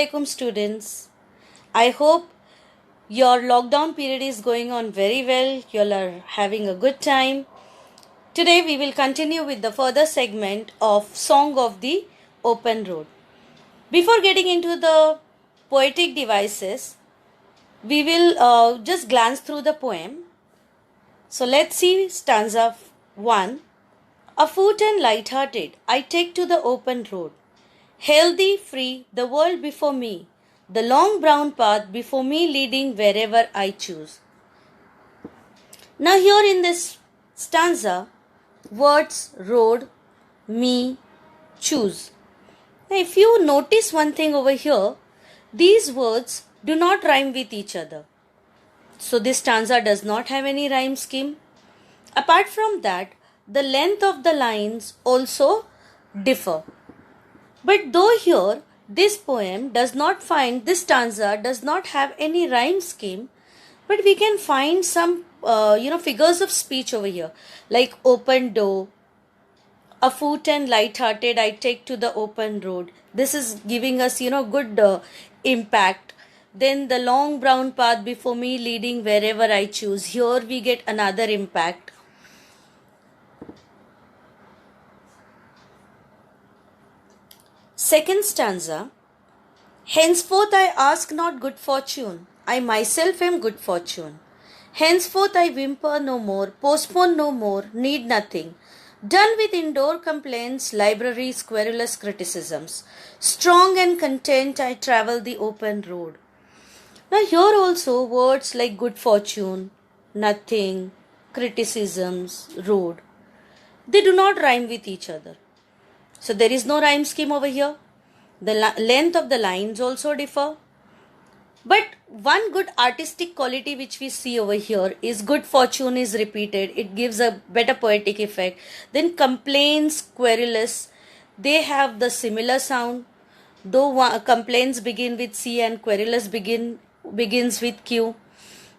alaikum students. I hope your lockdown period is going on very well. You all are having a good time. Today we will continue with the further segment of Song of the Open Road. Before getting into the poetic devices, we will just glance through the poem. So let's see stanza 1. Afoot and light-hearted, I take to the open road. Healthy, free, the world before me, the long brown path before me leading wherever I choose. Now, here in this stanza, words road, me, choose. Now, if you notice one thing over here, these words do not rhyme with each other. So, this stanza does not have any rhyme scheme. Apart from that, the length of the lines also differ. But though here this stanza does not have any rhyme scheme, but we can find some figures of speech over here, like open door, afoot and light-hearted, I take to the open road. This is giving us good impact. Then the long brown path before me leading wherever I choose. Here we get another impact. Second stanza, henceforth I ask not good fortune, I myself am good fortune. Henceforth I whimper no more, postpone no more, need nothing. Done with indoor complaints, libraries, querulous criticisms. Strong and content I travel the open road. Now here also words like good fortune, nothing, criticisms, road, they do not rhyme with each other. So there is no rhyme scheme over here. The length of the lines also differ. But one good artistic quality which we see over here is good fortune is repeated. It gives a better poetic effect. Then complaints, querulous, they have the similar sound. Though complaints begin with C and querulous begins with Q.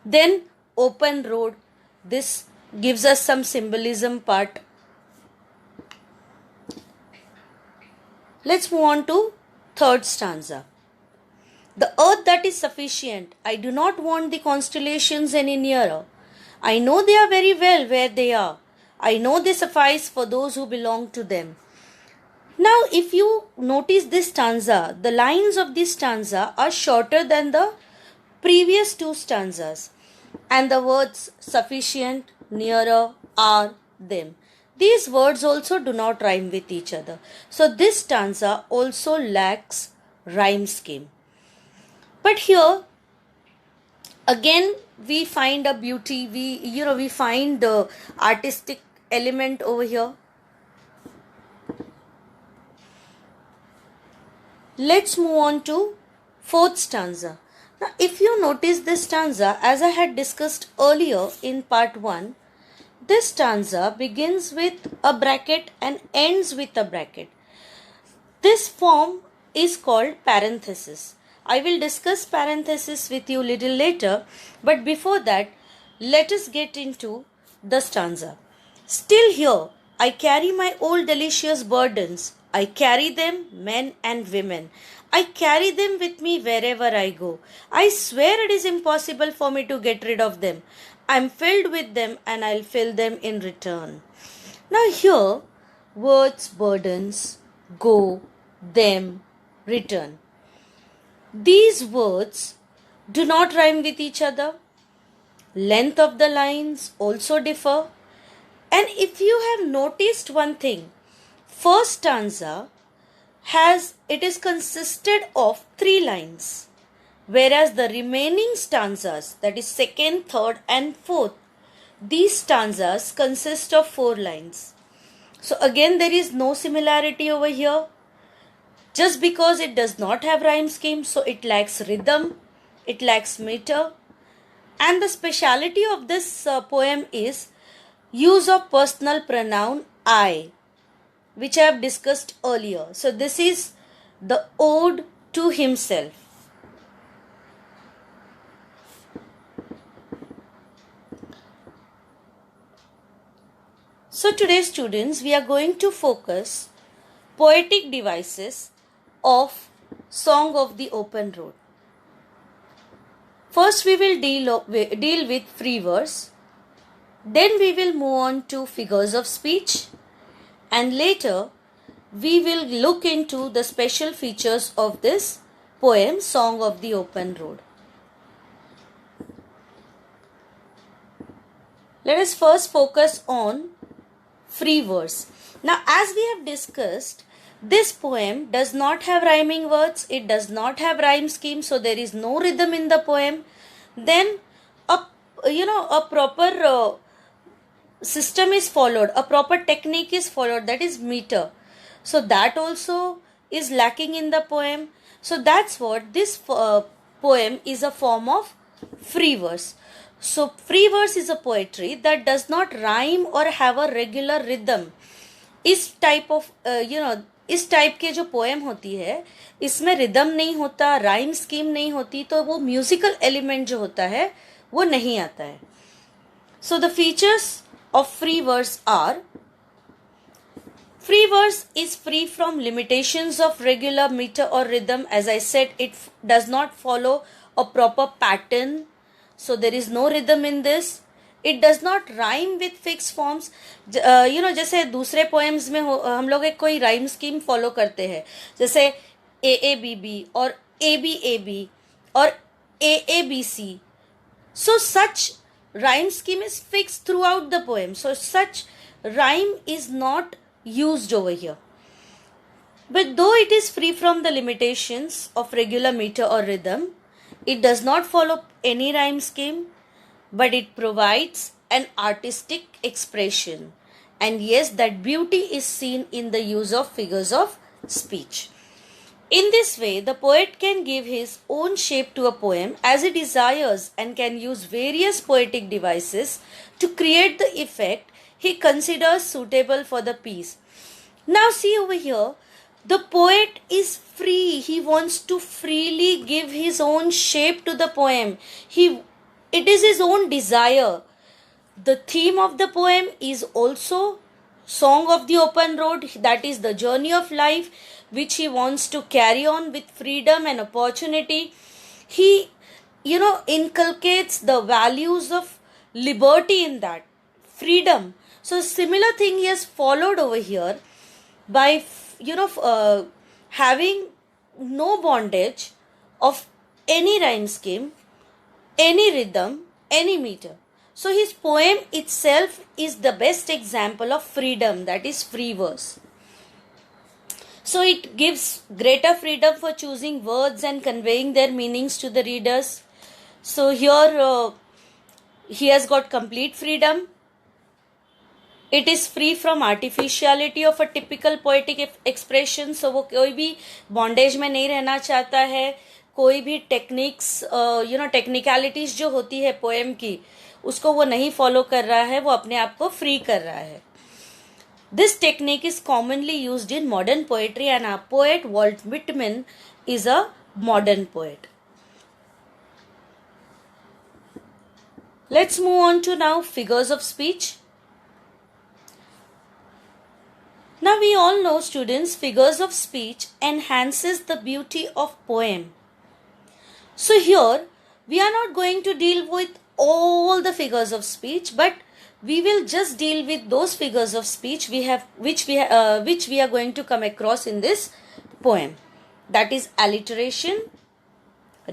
Then open road. This gives us some symbolism part. Let's move on to third stanza. The earth that is sufficient, I do not want the constellations any nearer. I know they are very well where they are. I know they suffice for those who belong to them. Now, if you notice this stanza, the lines of this stanza are shorter than the previous two stanzas. And the words sufficient, nearer, are, them. These words also do not rhyme with each other. So this stanza also lacks rhyme scheme. But here again we find a beauty, we find the artistic element over here. Let's move on to fourth stanza. Now if you notice this stanza, as I had discussed earlier in part 1, this stanza begins with a bracket and ends with a bracket. This form is called parenthesis. I will discuss parenthesis with you little later, but before that, let us get into the stanza. Still here, I carry my old delicious burdens. I carry them, men and women. I carry them with me wherever I go. I swear it is impossible for me to get rid of them. I am filled with them and I'll fill them in return. Now here, words, burdens, go, them, return. These words do not rhyme with each other. Length of the lines also differ. And if you have noticed one thing, first stanza is consisted of 3 lines. Whereas the remaining stanzas, that is second, third and fourth, these stanzas consist of 4 lines. So again there is no similarity over here. Just because it does not have rhyme scheme, so it lacks rhythm, it lacks meter. And the speciality of this poem is use of personal pronoun I, which I have discussed earlier. So this is the ode to himself. So today students, we are going to focus poetic devices of Song of the Open Road. First we will deal with free verse, then we will move on to figures of speech, and later we will look into the special features of this poem, Song of the Open Road. Let us first focus on free verse. Now, as we have discussed, this poem does not have rhyming words, it does not have rhyme scheme, so there is no rhythm in the poem. Then a proper system is followed, a proper technique is followed, that is meter. So that also is lacking in the poem. So that's what this poem is, a form of free verse. So free verse is a poetry that does not rhyme or have a regular rhythm. इस type के जो poem होती है, इसमें rhythm नहीं होता, rhyme scheme नहीं होती, तो वो म्यूजिकल एलिमेंट जो होता है वो नहीं आता है. So the features of free verse are: free verse is free from limitations of regular meter or rhythm. As I said, it does not follow a proper pattern, so there is no rhythm in this. It does not rhyme with fixed forms. जैसे दूसरे poems में हम लोग एक कोई rhyme scheme follow करते हैं, जैसे AABB और ABAB और AABC. So such rhyme scheme is fixed throughout the poem. So such rhyme is not used over here. But though it is free from the limitations of regular meter or rhythm, it does not follow any rhyme scheme, but it provides an artistic expression. And yes, that beauty is seen in the use of figures of speech. In this way, the poet can give his own shape to a poem as he desires and can use various poetic devices to create the effect he considers suitable for the piece. Now see over here, the poet is free. He wants to freely give his own shape to the poem. It is his own desire. The theme of the poem is also Song of the Open Road, that is the journey of life which he wants to carry on with freedom and opportunity. He, inculcates the values of liberty in that, freedom. So similar thing he has followed over here by, having no bondage of any rhyme scheme, any rhythm, any meter. So his poem itself is the best example of freedom, that is free verse. So it gives greater freedom for choosing words and conveying their meanings to the readers. So here he has got complete freedom. It is free from artificiality of a typical poetic expression. So वो कोई भी bondage में नहीं रहना चाहता है, कोई भी टेक्निकलिटीज जो होती है पोएम की, उसको वो नहीं फॉलो कर रहा है, वो अपने आप को फ्री कर रहा है. This technique is commonly used in modern poetry, and our poet Walt Whitman is a modern poet. Let's move on to now figures of speech. Now we all know, students, figures of speech enhances the beauty of poem. So here we are not going to deal with all the figures of speech, but we will just deal with those figures of speech which we are going to come across in this poem. That is alliteration,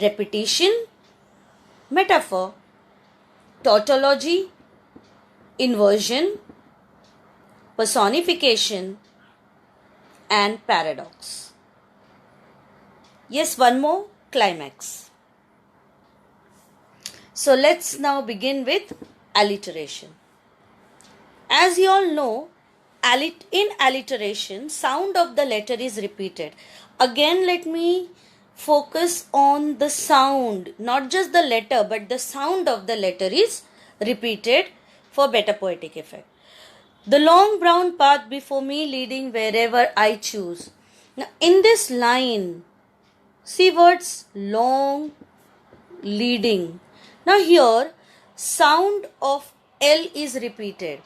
repetition, metaphor, tautology, inversion, personification, and paradox. Yes, one more, climax. So let's now begin with alliteration. As you all know, in alliteration, sound of the letter is repeated. Again, let me focus on the sound, not just the letter, but the sound of the letter is repeated for better poetic effect. The long brown path before me leading wherever I choose. Now in this line, see words long, leading. Now here, sound of L is repeated.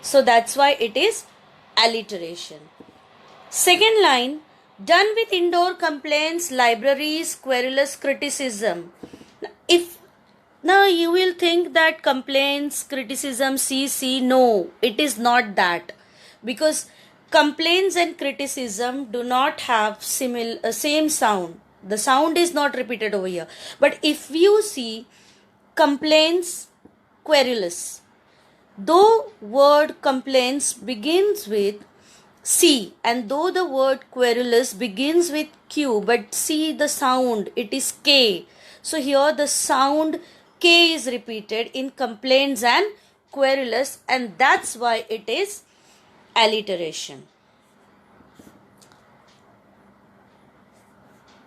So that's why it is alliteration. Second line, Done with indoor complaints, libraries, querulous criticism. If now you will think that complaints, criticism, see, no, it is not that, because complaints and criticism do not have same sound. The sound is not repeated over here. But if you see complaints, querulous, though word complaints begins with C, and though the word querulous begins with Q, but see the sound, it is K. So here the sound K is repeated in complaints and querulous, and that's why it is alliteration.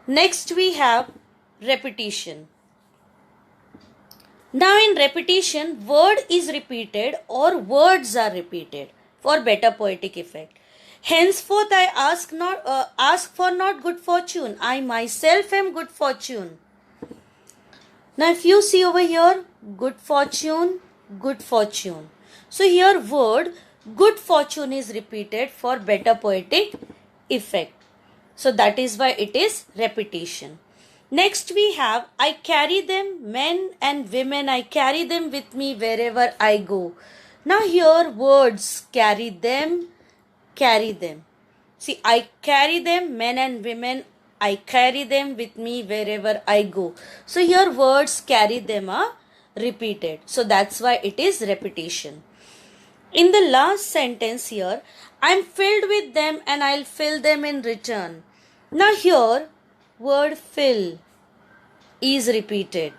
Next we have repetition. Now in repetition, word is repeated or words are repeated for better poetic effect. Henceforth I ask for not good fortune. I myself am good fortune. Now if you see over here, good fortune, good fortune. So here word good fortune is repeated for better poetic effect. So that is why it is repetition. Next we have, I carry them, men and women, I carry them with me wherever I go. Now here words carry them, carry them. See, I carry them, men and women, I carry them with me wherever I go. So here words carry them are repeated. So that's why it is repetition. In the last sentence here, I am filled with them and I'll fill them in return. Now here word fill is repeated.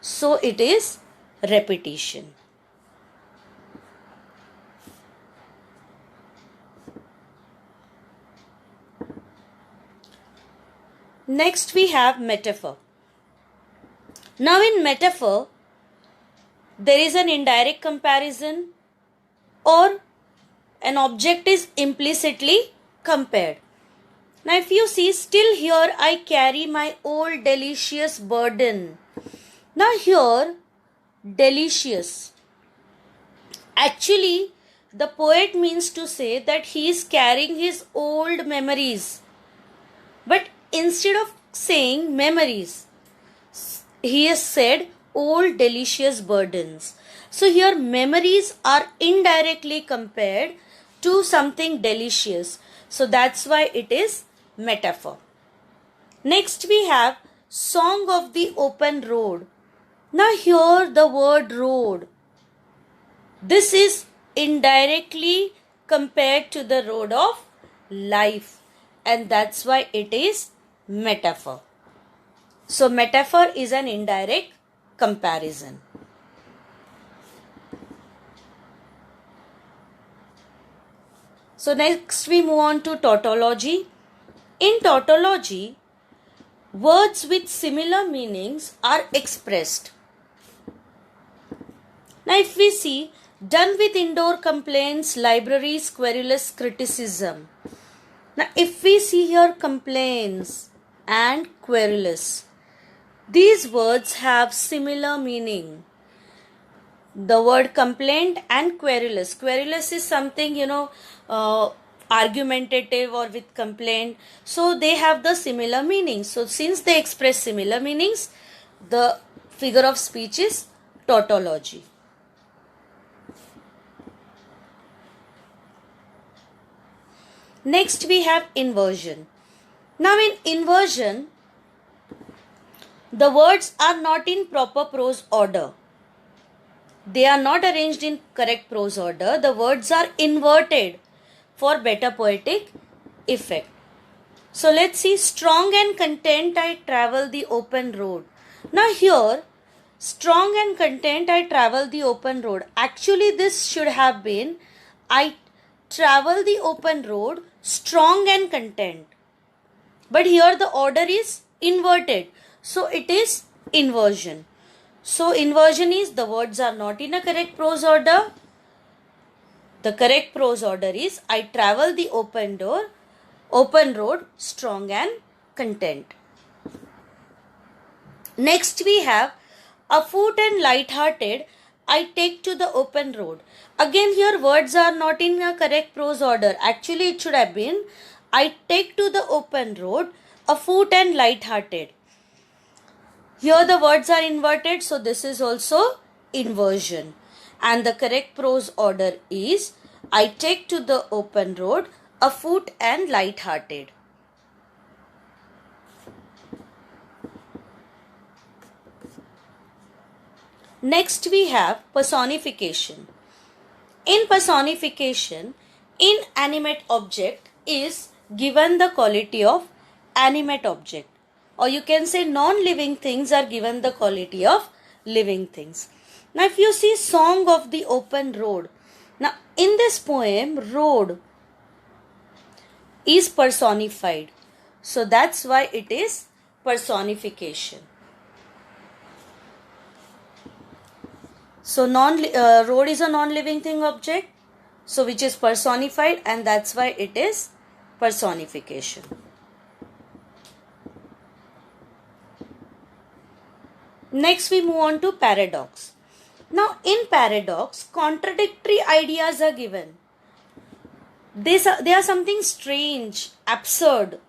So it is repetition. Next we have metaphor. Now in metaphor, there is an indirect comparison or an object is implicitly compared. Now if you see, still here I carry my old delicious burden. Now here, delicious. Actually, the poet means to say that he is carrying his old memories. But instead of saying memories, he has said old delicious burdens. So here memories are indirectly compared to something delicious. So that's why it is metaphor. Next we have song of the open road. Now here the word road, this is indirectly compared to the road of life, and that's why it is metaphor. So metaphor is an indirect comparison. So next we move on to tautology. In tautology, words with similar meanings are expressed. Now if we see, done with indoor complaints, libraries, querulous criticism. Now if we see here complaints and querulous, these words have similar meaning. The word complaint and querulous. Querulous is something, argumentative or with complaint. So they have the similar meaning. So since they express similar meanings, the figure of speech is tautology. Next we have inversion. Now in inversion, the words are not in proper prose order. They are not arranged in correct prose order. The words are inverted for better poetic effect. So let's see, strong and content I travel the open road. Now here, strong and content I travel the open road. Actually this should have been, I travel the open road strong and content. But here the order is inverted. So it is inversion. So inversion is, the words are not in a correct prose order. The correct prose order is, I travel the open road strong and content. Next we have, afoot and light-hearted I take to the open road. Again here words are not in a correct prose order. Actually it should have been, I take to the open road, afoot and light-hearted. Here the words are inverted, so this is also inversion. And the correct prose order is, I take to the open road, afoot and light-hearted. Next we have personification. In personification, inanimate object is given the quality of animate object, or you can say non-living things are given the quality of living things. Now if you see Song of the Open Road, now in this poem road is personified, so that's why it is personification. So road is a non-living thing object, so which is personified, and that's why it is personification. Next we move on to paradox. Now in paradox, contradictory ideas are given. They are something strange, absurd.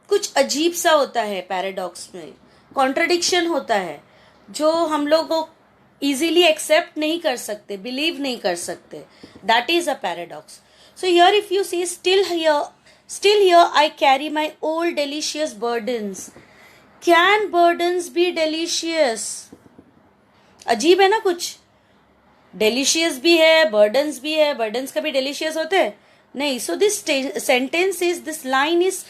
कुछ अजीब सा होता है paradox में, contradiction होता है जो हम लोग को easily accept नहीं कर सकते, believe नहीं कर सकते. That is a paradox. So here if you see, still here I carry my old delicious burdens. Can burdens be delicious? अजीब है ना कुछ. Delicious भी है, burdens भी है. Burdens कभी delicious होते हैं? नहीं. So this sentence is, this line is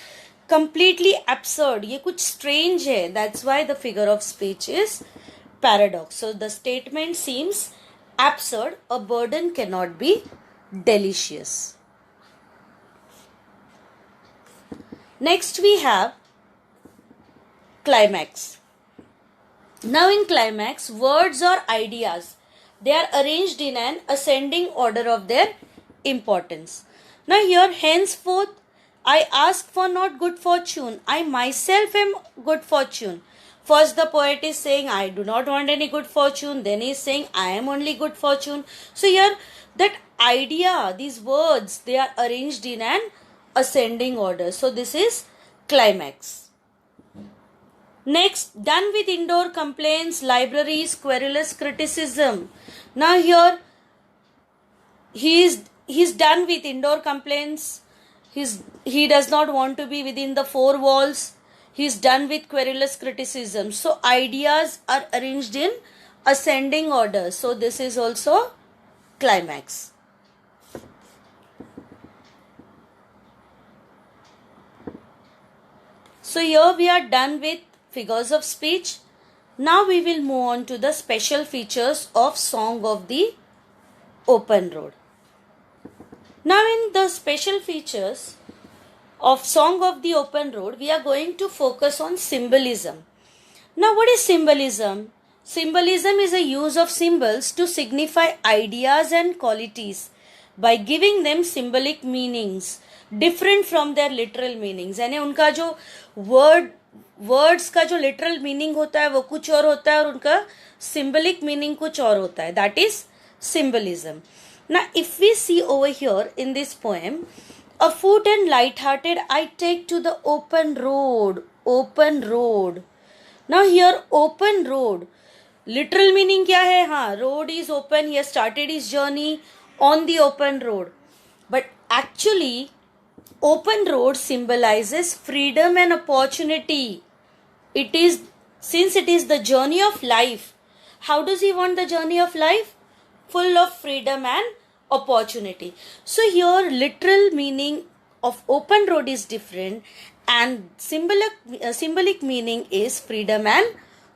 completely absurd. ये कुछ strange है. That's why the figure of speech is paradox. So the statement seems absurd. A burden cannot be delicious. Next we have climax. Now in climax, words or ideas, they are arranged in an ascending order of their importance. Now here, henceforth I ask for not good fortune, I myself am good fortune. First the poet is saying I do not want any good fortune, then he is saying I am only good fortune. So here that idea, these words, they are arranged in an ascending order. So this is climax. Next, done with indoor complaints, libraries, querulous criticism. Now here he's done with indoor complaints. He does not want to be within the four walls. He's done with querulous criticism. So ideas are arranged in ascending order. So this is also climax. So here we are done with figures of speech. Now we will move on to the special features of Song of the Open Road. Now in the special features of Song of the Open Road, we are going to focus on symbolism. Now what is symbolism? Symbolism is a use of symbols to signify ideas and qualities by giving them symbolic meanings different from their literal meanings. यानी उनका जो words का जो literal meaning होता है वो कुछ और होता है और उनका सिंबलिक मीनिंग कुछ और होता है. That is symbolism. Now if we see over here in this poem, afoot and light-hearted I take to the open road. Open road. Now here open road, literal meaning क्या है? हाँ, road is open. He has started his journey on the open road. But actually open road symbolizes freedom and opportunity. It is, since it is the journey of life, how does he want the journey of life? Full of freedom and opportunity. So here literal meaning of open road is different and symbolic meaning is freedom and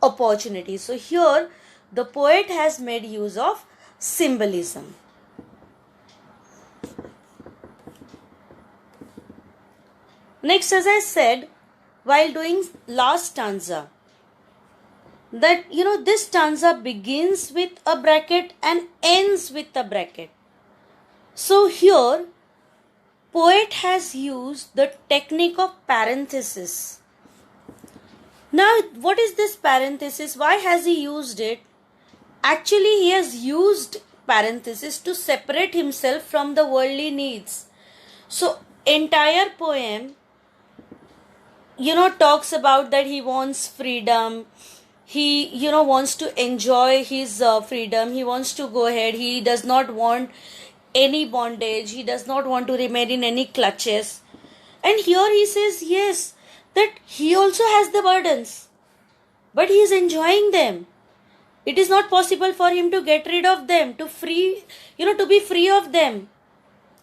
opportunity. So here the poet has made use of symbolism. Next, as I said while doing last stanza, that this stanza begins with a bracket and ends with a bracket. So here poet has used the technique of parenthesis. Now what is this parenthesis? Why has he used it? Actually he has used parenthesis to separate himself from the worldly needs. So entire poem, talks about that he wants freedom. He, wants to enjoy his freedom. He wants to go ahead. He does not want any bondage. He does not want to remain in any clutches. And here he says, yes, that he also has the burdens, but he is enjoying them. It is not possible for him to get rid of them, to be free of them.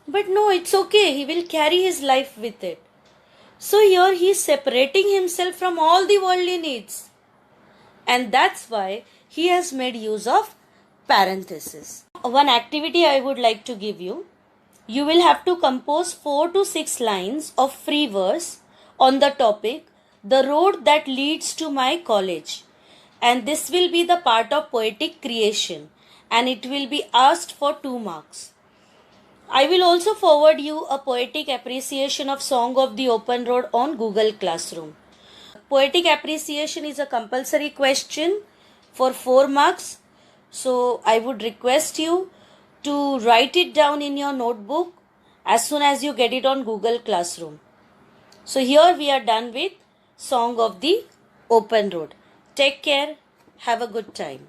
But no, it's okay. He will carry his life with it. So here he is separating himself from all the worldly needs. And that's why he has made use of parenthesis. One activity I would like to give you. You will have to compose 4 to 6 lines of free verse on the topic, the road that leads to my college. And this will be the part of poetic creation, and it will be asked for 2 marks. I will also forward you a poetic appreciation of Song of the Open Road on Google Classroom. Poetic appreciation is a compulsory question for 4 marks. So I would request you to write it down in your notebook as soon as you get it on Google Classroom. So here we are done with Song of the Open Road. Take care. Have a good time.